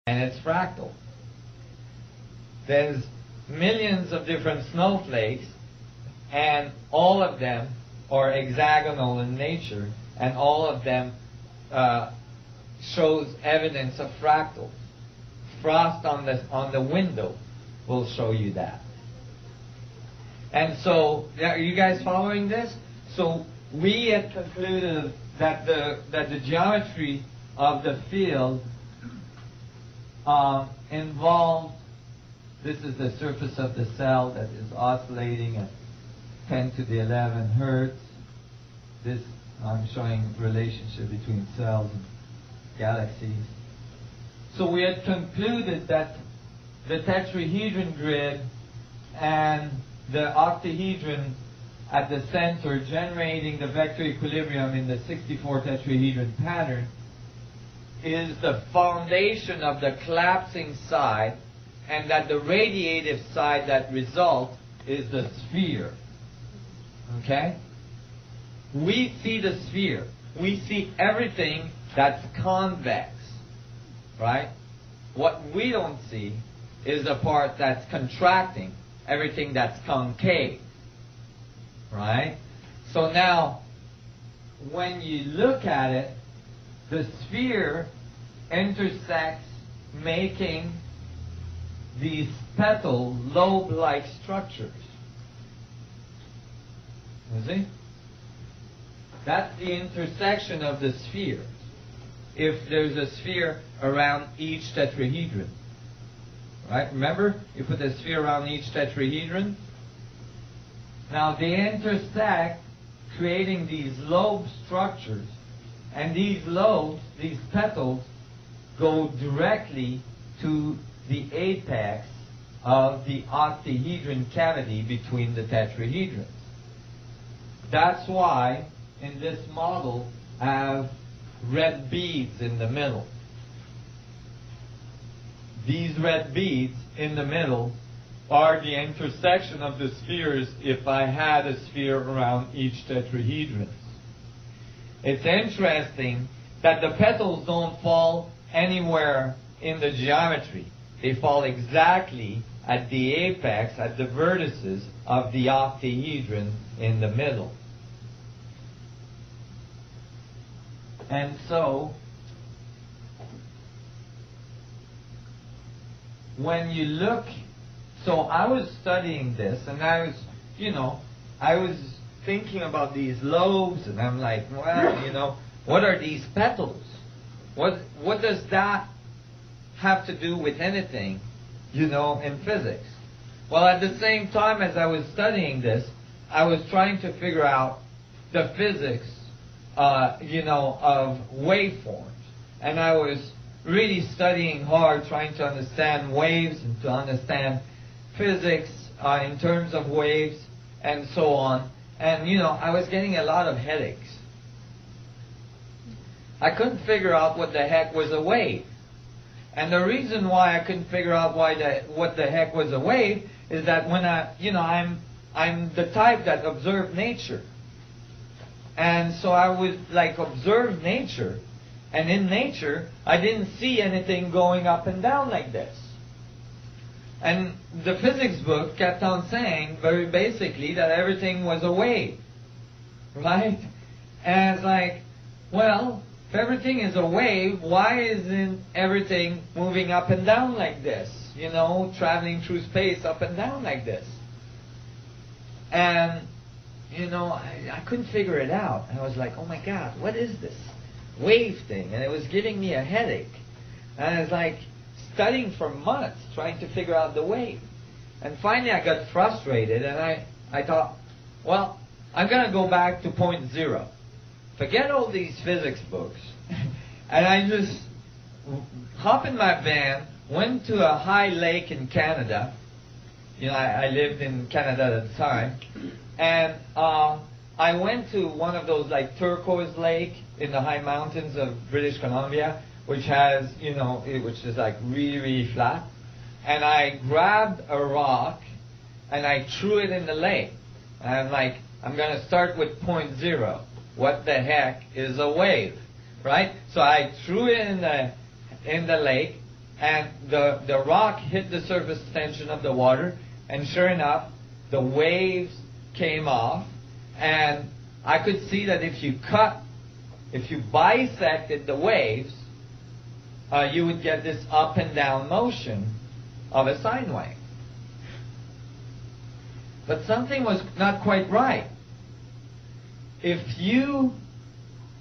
and it's fractal. There's millions of different snowflakes, and all of them are hexagonal in nature, and all of them shows evidence of fractals. Frost on the window will show you that. And so, are you guys following this? So we had concluded that the geometry of the field involved, this is the surface of the cell that is oscillating at 10 to the 11 hertz. This, I'm showing relationship between cells and galaxies. So we had concluded that the tetrahedron grid and the octahedron at the center generating the vector equilibrium in the 64 tetrahedron pattern is the foundation of the collapsing side, and that the radiative side that results is the sphere. Okay? We see the sphere. We see everything that's convex. Right? What we don't see is the part that's contracting, everything that's concave. Right? So now, when you look at it, the sphere intersects making these petal lobe-like structures. You see? That's the intersection of the spheres. If there's a sphere around each tetrahedron. Right? Remember? You put a sphere around each tetrahedron. Now they intersect, creating these lobe structures. And these lobes, these petals, go directly to the apex of the octahedron cavity between the tetrahedrons. That's why in this model I have red beads in the middle. These red beads in the middle are the intersection of the spheres if I had a sphere around each tetrahedron. It's interesting that the petals don't fall anywhere in the geometry. They fall exactly at the apex, at the vertices of the octahedron in the middle. And so, when you look, so I was studying this, and I was thinking about these lobes, and I'm like, well, what are these petals? What does that have to do with anything, in physics? Well, at the same time as I was studying this, I was trying to figure out the physics, of waveforms. And I was really studying hard, trying to understand waves and to understand physics in terms of waves and so on. And, I was getting a lot of headaches. I couldn't figure out what the heck was a wave. And the reason why I couldn't figure out what the heck was a wave is that when I'm the type that observed nature. And so I would observe nature. And in nature, I didn't see anything going up and down like this. And the physics book kept on saying, very basically, that everything was a wave. Right? And it's like, well, if everything is a wave, why isn't everything moving up and down like this? Traveling through space up and down like this. And, I couldn't figure it out. And I was like, oh my God, what is this wave thing? And it was giving me a headache. And I was like studying for months, trying to figure out the wave. And finally I got frustrated, and I thought, well, I'm going to go back to point zero. Forget all these physics books. And I just hopped in my van, went to a high lake in Canada. I lived in Canada at the time. And I went to one of those turquoise lake in the high mountains of British Columbia, which has, which is really, really flat. And I grabbed a rock and I threw it in the lake. And I'm like, I'm going to start with point zero. What the heck is a wave? Right? So I threw it in the lake, and the rock hit the surface tension of the water, and sure enough, the waves came off, and I could see that if you bisected the waves, you would get this up and down motion of a sine wave. But something was not quite right. If you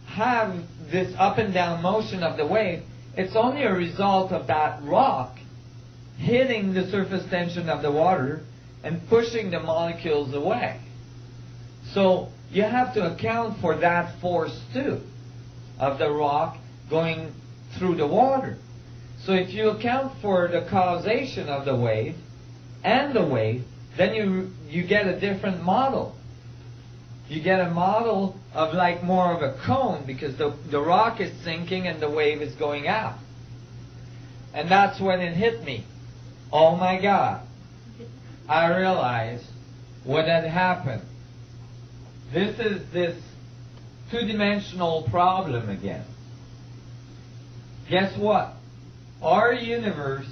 have this up and down motion of the wave, it's only a result of that rock hitting the surface tension of the water and pushing the molecules away. So you have to account for that force too, of the rock going through the water. So if you account for the causation of the wave and the wave, then you get a different model. You get a model of like more of a cone, because the rock is sinking and the wave is going out. And that's when it hit me. Oh my God. I realized what had happened. This is this two-dimensional problem again. Guess what? Our universe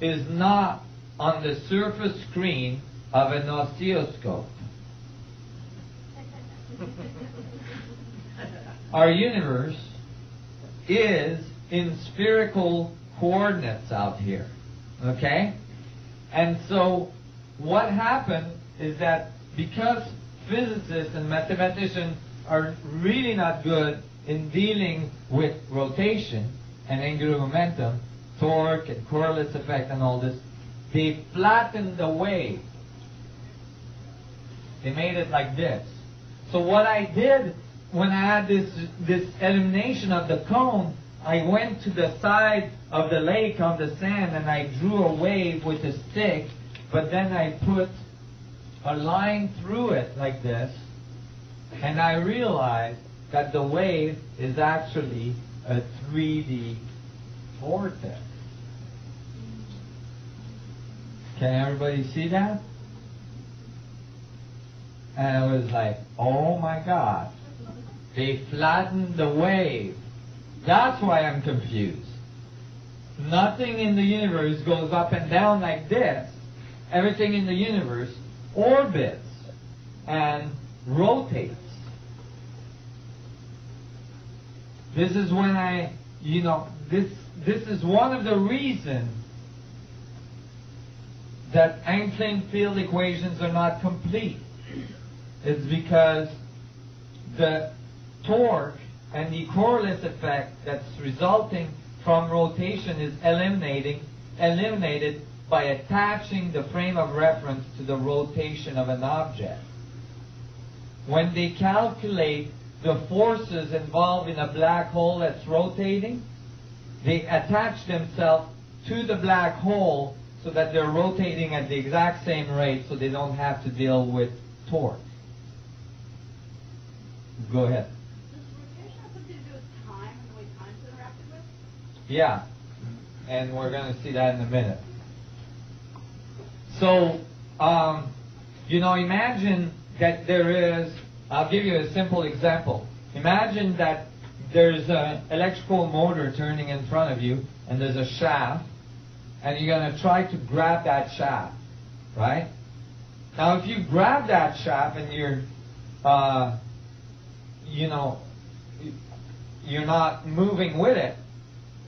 is not on the surface screen of an oscilloscope. Our universe is in spherical coordinates out here. Okay? And so what happened is that because physicists and mathematicians are really not good in dealing with rotation and angular momentum, torque and Coriolis effect and all this, they flattened the wave. They made it like this. So what I did when I had this elimination of the cone, I went to the side of the lake on the sand and I drew a wave with a stick, but then I put a line through it like this, and I realized that the wave is actually a 3D vortex. Can everybody see that? And it was like, oh my God, they flattened the wave. That's why I'm confused. Nothing in the universe goes up and down like this. Everything in the universe orbits and rotates. This is when this is one of the reasons that Einstein field equations are not complete. It's because the torque and the Coriolis effect that's resulting from rotation is eliminated by attaching the frame of reference to the rotation of an object. When they calculate the forces involved in a black hole that's rotating, they attach themselves to the black hole so that they're rotating at the exact same rate, so they don't have to deal with torque. Go ahead. Does rotation have something to do with time and the way time's interacted with? Yeah, and we're going to see that in a minute. So, imagine that there is, I'll give you a simple example. Imagine that there's an electrical motor turning in front of you, and there's a shaft, and you're going to try to grab that shaft, right? Now, if you grab that shaft and you're not moving with it,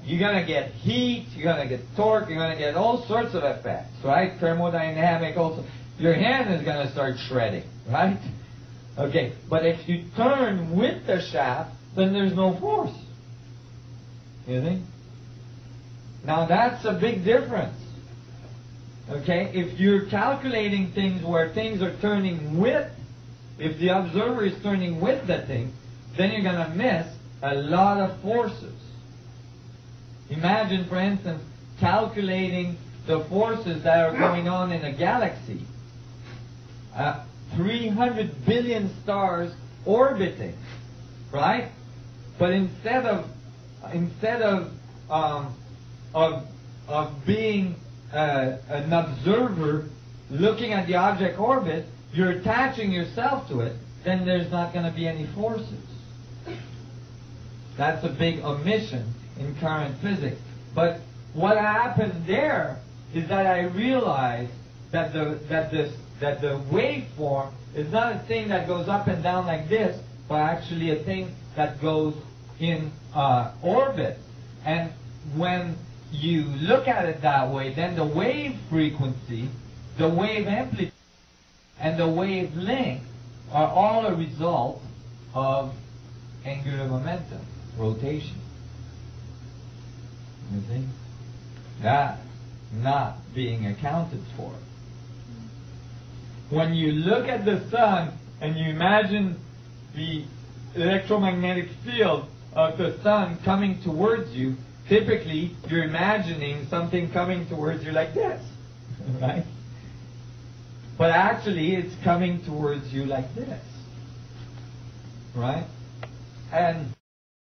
you're going to get heat, you're going to get torque, you're going to get all sorts of effects, right? Thermodynamic also. Your hand is going to start shredding, right? Okay, but if you turn with the shaft, then there's no force. You think? Now that's a big difference. Okay, if you're calculating things where things are turning with, if the observer is turning with the thing, then you're going to miss a lot of forces. Imagine, for instance, calculating the forces that are going on in a galaxy. 300 billion stars orbiting, right? But instead of being an observer looking at the object orbit, you're attaching yourself to it, then there's not going to be any forces. That's a big omission in current physics. But what happened there is that I realized that the waveform is not a thing that goes up and down like this, but actually a thing that goes in orbit. And when you look at it that way, then the wave frequency, the wave amplitude, and the wavelength are all a result of angular momentum, rotation. You see? That not being accounted for. When you look at the sun and you imagine the electromagnetic field of the sun coming towards you, typically you're imagining something coming towards you like this, right? But actually it's coming towards you like this, right? And